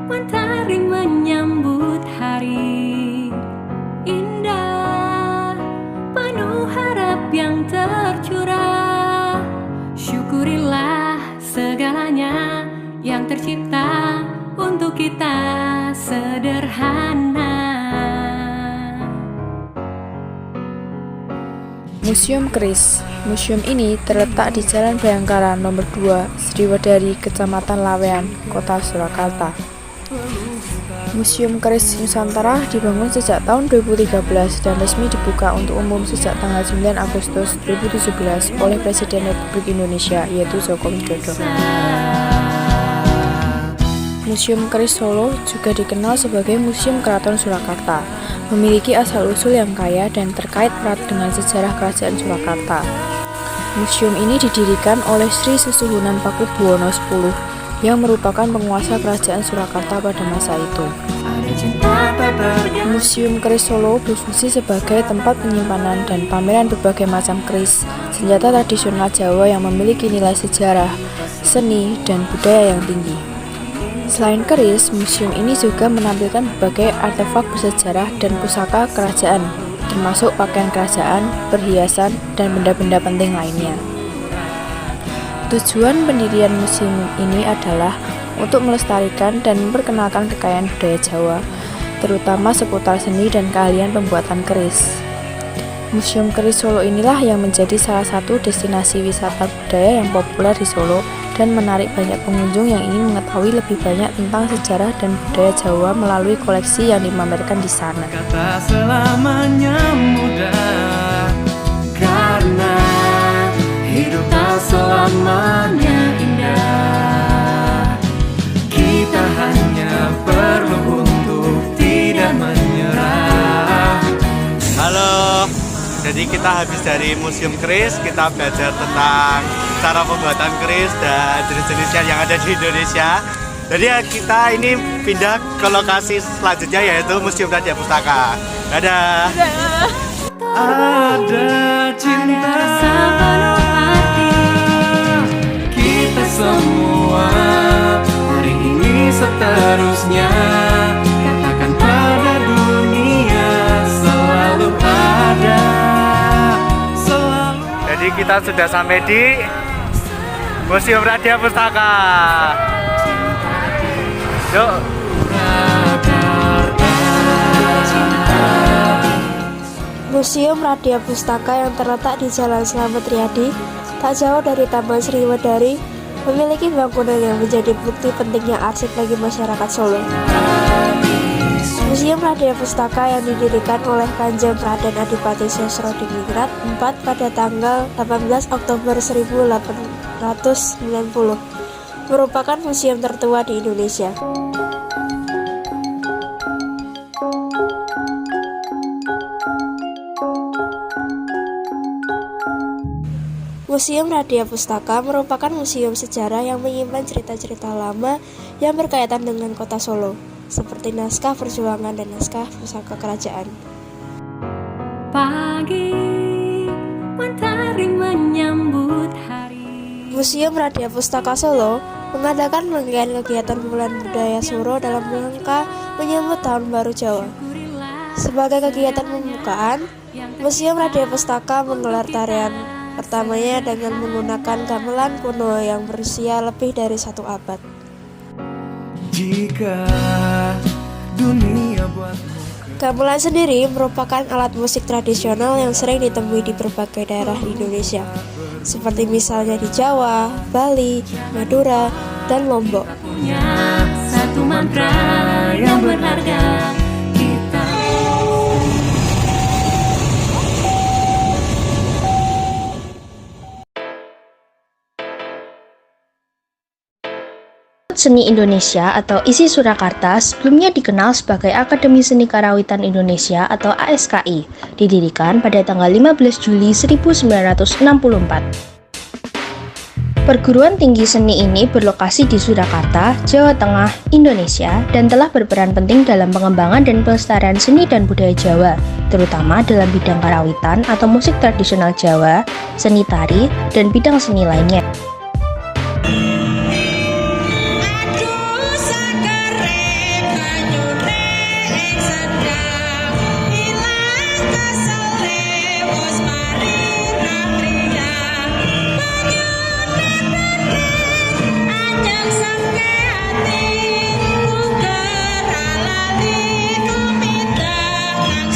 mentari menyambut hari indah, penuh harap yang tercurah. Syukurilah segalanya yang tercipta untuk kita sederhana. Museum Keris. Museum ini terletak di Jalan Bayangkara nomor 2, Sriwedari, Kecamatan Lawean, Kota Surakarta. Museum Keris Nusantara dibangun sejak tahun 2013 dan resmi dibuka untuk umum sejak tanggal 9 Agustus 2017 oleh Presiden Republik Indonesia, yaitu Joko Widodo. Museum Keris Solo juga dikenal sebagai Museum Keraton Surakarta, memiliki asal-usul yang kaya dan terkait erat dengan sejarah Kerajaan Surakarta. Museum ini didirikan oleh Sri Susuhunan Pakubuwono X yang merupakan penguasa Kerajaan Surakarta pada masa itu. Museum Keris Solo berfungsi sebagai tempat penyimpanan dan pameran berbagai macam keris, senjata tradisional Jawa yang memiliki nilai sejarah, seni, dan budaya yang tinggi. Selain keris, museum ini juga menampilkan berbagai artefak bersejarah dan pusaka kerajaan, termasuk pakaian kerajaan, perhiasan, dan benda-benda penting lainnya. Tujuan pendirian museum ini adalah untuk melestarikan dan memperkenalkan kekayaan budaya Jawa, terutama seputar seni dan keahlian pembuatan keris. Museum Keris Solo inilah yang menjadi salah satu destinasi wisata budaya yang populer di Solo dan menarik banyak pengunjung yang ingin mengetahui lebih banyak tentang sejarah dan budaya Jawa melalui koleksi yang dipamerkan di sana. Kata selamanya mudah, karena hidup tak selamanya indah. Kita hanya perlu untuk tidak menyerah. Halo, jadi kita habis dari Museum Keris, kita belajar tentang cara pembuatan keris dan jenis-jenisnya yang ada di Indonesia. Jadi kita ini pindah ke lokasi selanjutnya, yaitu Museum Radia Pustaka. Dadah. Ada cinta Sepenuh hati kita semua hari ini seterusnya. Katakan pada dunia selalu ada, selalu. Jadi kita sudah sampai di Museum Radia Pustaka. Yuk. Museum Radia Pustaka yang terletak di Jalan Slamet Riyadi, tak jauh dari Taman Sriwedari, memiliki bangunan yang menjadi bukti pentingnya arsip bagi masyarakat Solo. Museum Radia Pustaka yang didirikan oleh Kanjeng Raden Adipati Sosrodiningrat IV pada tanggal 18 Oktober 1890 merupakan museum tertua di Indonesia. Museum Radia Pustaka merupakan museum sejarah yang menyimpan cerita-cerita lama yang berkaitan dengan kota Solo, seperti naskah perjuangan dan naskah pusaka kerajaan. pagi, mentari menyambut hari. Museum Radia Pustaka Solo mengadakan rangkaian kegiatan Bulan Budaya Suro dalam rangka menyambut Tahun Baru Jawa. Sebagai kegiatan pembukaan, Museum Radia Pustaka menggelar tarian pertamanya dengan menggunakan gamelan kuno yang berusia lebih dari 1 abad. Jika dunia buatmu Gamelan sendiri merupakan alat musik tradisional yang sering ditemui di berbagai daerah di Indonesia, seperti misalnya di Jawa, Bali, Madura, dan Lombok. Punya satu mantra yang berharga kita. Seni Indonesia atau ISI Surakarta sebelumnya dikenal sebagai Akademi Seni Karawitan Indonesia atau ASKI, didirikan pada tanggal 15 Juli 1964. Perguruan tinggi seni ini berlokasi di Surakarta, Jawa Tengah, Indonesia, dan telah berperan penting dalam pengembangan dan pelestarian seni dan budaya Jawa, terutama dalam bidang karawitan atau musik tradisional Jawa, seni tari, dan bidang seni lainnya.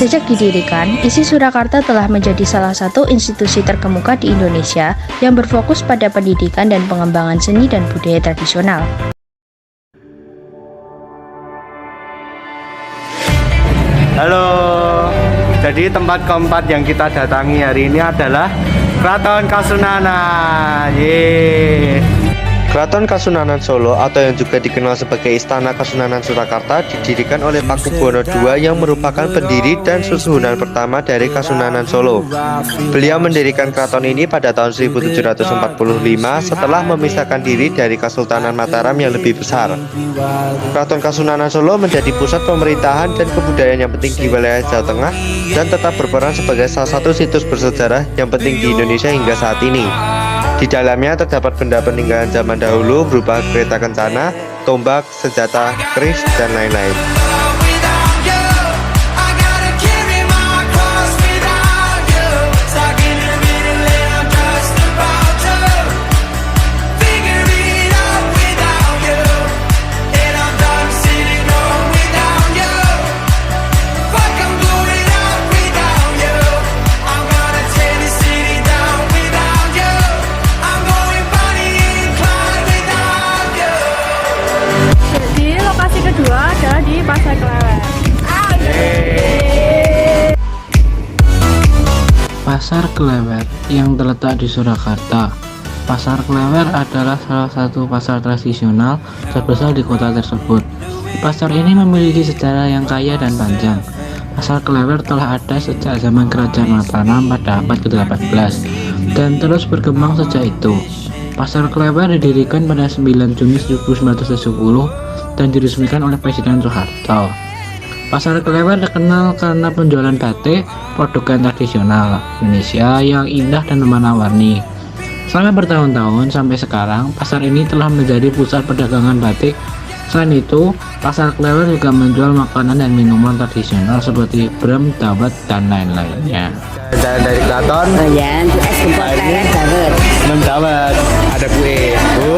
Sejak didirikan, ISI Surakarta telah menjadi salah satu institusi terkemuka di Indonesia yang berfokus pada pendidikan dan pengembangan seni dan budaya tradisional. Halo, jadi tempat keempat yang kita datangi hari ini adalah Keraton Kasunanan. Yeay. Keraton Kasunanan Solo atau yang juga dikenal sebagai Istana Kasunanan Surakarta didirikan oleh Pakubuwono II yang merupakan pendiri dan susuhunan pertama dari Kasunanan Solo. Beliau mendirikan keraton ini pada tahun 1745 setelah memisahkan diri dari Kesultanan Mataram yang lebih besar. Keraton Kasunanan Solo menjadi pusat pemerintahan dan kebudayaan yang penting di wilayah Jawa Tengah dan tetap berperan sebagai salah satu situs bersejarah yang penting di Indonesia hingga saat ini. Di dalamnya terdapat benda peninggalan zaman dahulu berupa kereta kencana, tombak, senjata, keris, dan lain-lain. Jadi lokasi kedua adalah di Pasar Klewer. Pasar Klewer yang terletak di Surakarta. Pasar Klewer adalah salah satu pasar tradisional terbesar di kota tersebut. Pasar ini memiliki sejarah yang kaya dan panjang. Pasar Klewer telah ada sejak zaman Kerajaan Mataram pada abad ke-18 dan terus berkembang sejak itu. Pasar Klewer didirikan pada 9 Juni 1910 dan diresmikan oleh Presiden Soeharto. Pasar Klewer terkenal karena penjualan batik, produk tradisional Indonesia yang indah dan warna-warni. Selama bertahun-tahun sampai sekarang, pasar ini telah menjadi pusat perdagangan batik. Selain itu, Pasar Klewer juga menjual makanan dan minuman tradisional seperti brem, dawet, dan lain-lainnya. Dari keraton, Oh ya, es gempol karet dawet. dawet, ada kue. Bu,